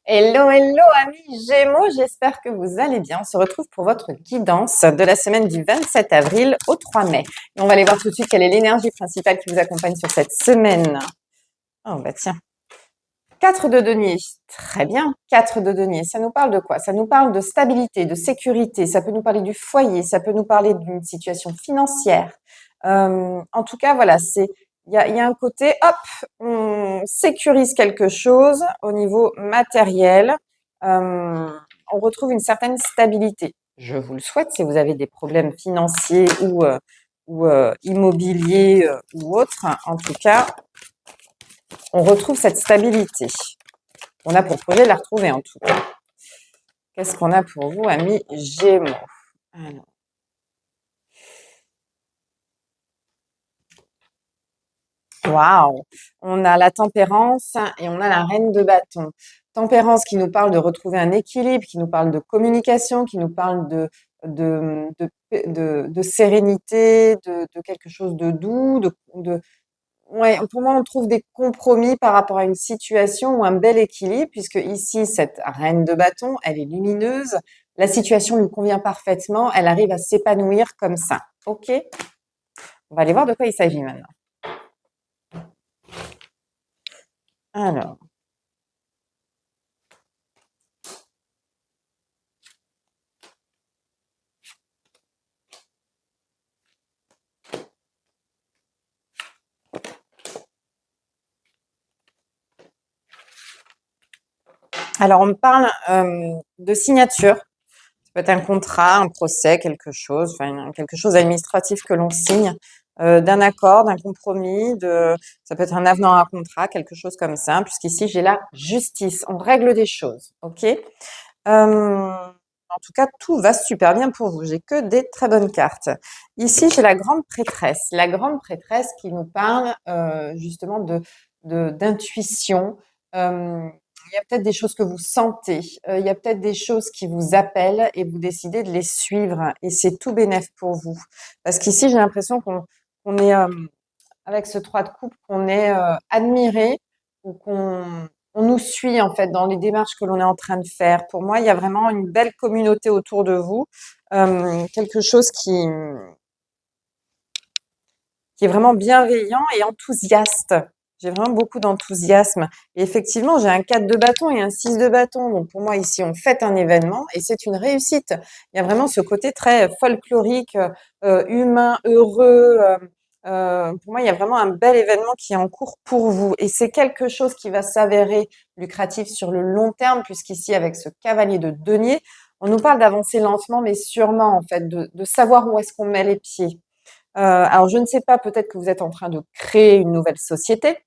Hello, hello, amis Gémeaux, j'espère que vous allez bien. On se retrouve pour votre guidance de la semaine du 27 avril au 3 mai. Et on va aller voir tout de suite quelle est l'énergie principale qui vous accompagne sur cette semaine. Oh, bah tiens. 4 de denier, très bien. 4 de denier, ça nous parle de quoi? Ça nous parle de stabilité, de sécurité, ça peut nous parler du foyer, ça peut nous parler d'une situation financière. En tout cas, voilà, il y a un côté, hop, on sécurise quelque chose au niveau matériel. Euh, on retrouve une certaine stabilité. Je vous le souhaite si vous avez des problèmes financiers ou immobiliers ou autres. En tout cas, on retrouve cette stabilité. On a pour projet de la retrouver en tout cas. Qu'est-ce qu'on a pour vous, amis Gémeaux? Alors, waouh! On a la tempérance et on a la reine de bâton. Tempérance qui nous parle de retrouver un équilibre, qui nous parle de communication, qui nous parle de sérénité, de quelque chose de doux, ouais, pour moi, on trouve des compromis par rapport à une situation ou un bel équilibre, puisque ici, cette reine de bâton, elle est lumineuse. La situation lui convient parfaitement. Elle arrive à s'épanouir comme ça. OK? On va aller voir de quoi il s'agit maintenant. Alors, on me parle de signature. Ça peut être un contrat, un procès, quelque chose, enfin quelque chose d'administratif que l'on signe, d'un accord, d'un compromis, ça peut être un avenant à un contrat, quelque chose comme ça, puisqu'ici j'ai la justice. On règle des choses, ok? En tout cas, tout va super bien pour vous. J'ai que des très bonnes cartes. Ici, j'ai la grande prêtresse. La grande prêtresse qui nous parle justement d'intuition. Euh, il y a peut-être des choses que vous sentez. Il y a peut-être des choses qui vous appellent et vous décidez de les suivre. Et c'est tout bénef pour vous. Parce qu'ici, j'ai l'impression qu'on est avec ce 3 de coupe, qu'on est admiré ou qu'on nous suit en fait dans les démarches que l'on est en train de faire. Pour moi, il y a vraiment une belle communauté autour de vous, quelque chose qui est vraiment bienveillant et enthousiaste. J'ai vraiment beaucoup d'enthousiasme. Et effectivement, j'ai un 4 de bâton et un 6 de bâton. Donc pour moi, ici, on fête un événement et c'est une réussite. Il y a vraiment ce côté très folklorique, humain, heureux. Pour moi, il y a vraiment un bel événement qui est en cours pour vous. Et c'est quelque chose qui va s'avérer lucratif sur le long terme, puisqu'ici, avec ce cavalier de denier, on nous parle d'avancer lentement, mais sûrement, en fait, de savoir où est-ce qu'on met les pieds. Alors je ne sais pas, peut-être que vous êtes en train de créer une nouvelle société.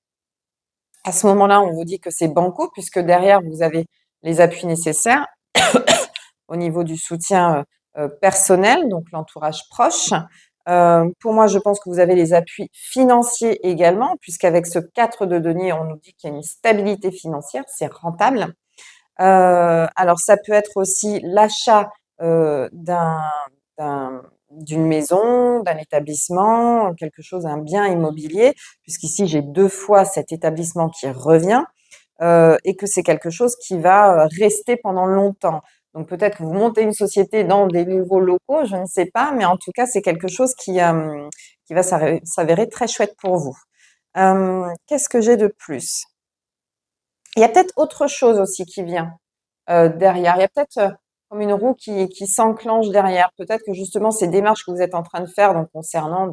À ce moment-là, on vous dit que c'est banco puisque derrière vous avez les appuis nécessaires au niveau du soutien, personnel, donc l'entourage proche. Pour moi, je pense que vous avez les appuis financiers également puisqu'avec ce 4 de denier, on nous dit qu'il y a une stabilité financière, c'est rentable. Alors ça peut être aussi l'achat, d'un d'une maison, d'un établissement, quelque chose, un bien immobilier, puisqu'ici j'ai 2 fois cet établissement qui revient, et que c'est quelque chose qui va, rester pendant longtemps. Donc peut-être que vous montez une société dans des nouveaux locaux, je ne sais pas, mais en tout cas, c'est quelque chose qui va s'avérer très chouette pour vous. Qu'est-ce que j'ai de plus? Il y a peut-être autre chose aussi qui vient derrière. Il y a peut-être comme une roue qui s'enclenche derrière. Peut-être que justement ces démarches que vous êtes en train de faire, donc concernant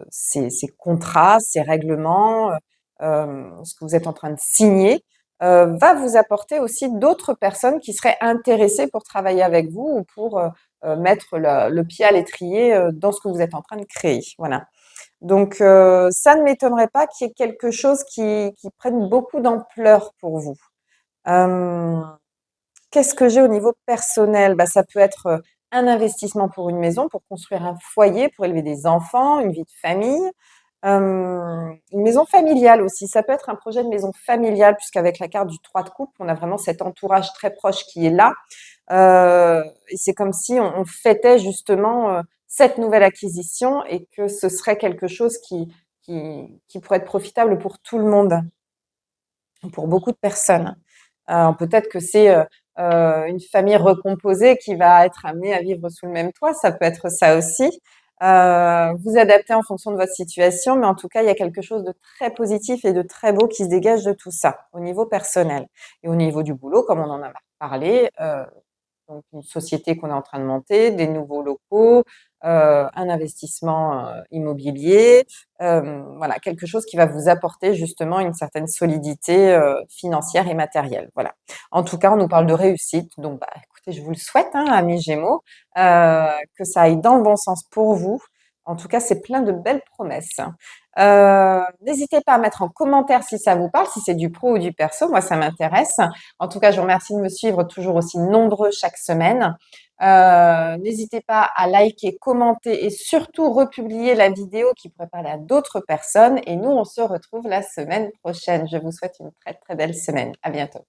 ces contrats, ces règlements, ce que vous êtes en train de signer, va vous apporter aussi d'autres personnes qui seraient intéressées pour travailler avec vous ou pour mettre le pied à l'étrier dans ce que vous êtes en train de créer. Voilà. Donc, ça ne m'étonnerait pas qu'il y ait quelque chose qui prenne beaucoup d'ampleur pour vous. Euh, Qu'est-ce que j'ai au niveau personnel? Bah, ça peut être un investissement pour une maison, pour construire un foyer, pour élever des enfants, une vie de famille. Une maison familiale aussi. Ça peut être un projet de maison familiale, puisqu'avec la carte du 3 de coupe, on a vraiment cet entourage très proche qui est là. Et c'est comme si on fêtait justement cette nouvelle acquisition et que ce serait quelque chose qui pourrait être profitable pour tout le monde, pour beaucoup de personnes. Peut-être que c'est une famille recomposée qui va être amenée à vivre sous le même toit, ça peut être ça aussi. Vous adaptez en fonction de votre situation, mais en tout cas, il y a quelque chose de très positif et de très beau qui se dégage de tout ça, au niveau personnel. Et au niveau du boulot, comme on en a parlé, donc une société qu'on est en train de monter, des nouveaux locaux, un investissement immobilier, voilà, quelque chose qui va vous apporter justement une certaine solidité financière et matérielle. Voilà. En tout cas, on nous parle de réussite, donc bah, écoutez, je vous le souhaite, hein, amis Gémeaux, que ça aille dans le bon sens pour vous. En tout cas, c'est plein de belles promesses. N'hésitez pas à mettre en commentaire si ça vous parle, si c'est du pro ou du perso. Moi, ça m'intéresse. En tout cas, je vous remercie de me suivre toujours aussi nombreux chaque semaine. N'hésitez pas à liker, commenter et surtout republier la vidéo qui pourrait parler à d'autres personnes. Et nous, on se retrouve la semaine prochaine. Je vous souhaite une très, très belle semaine. À bientôt.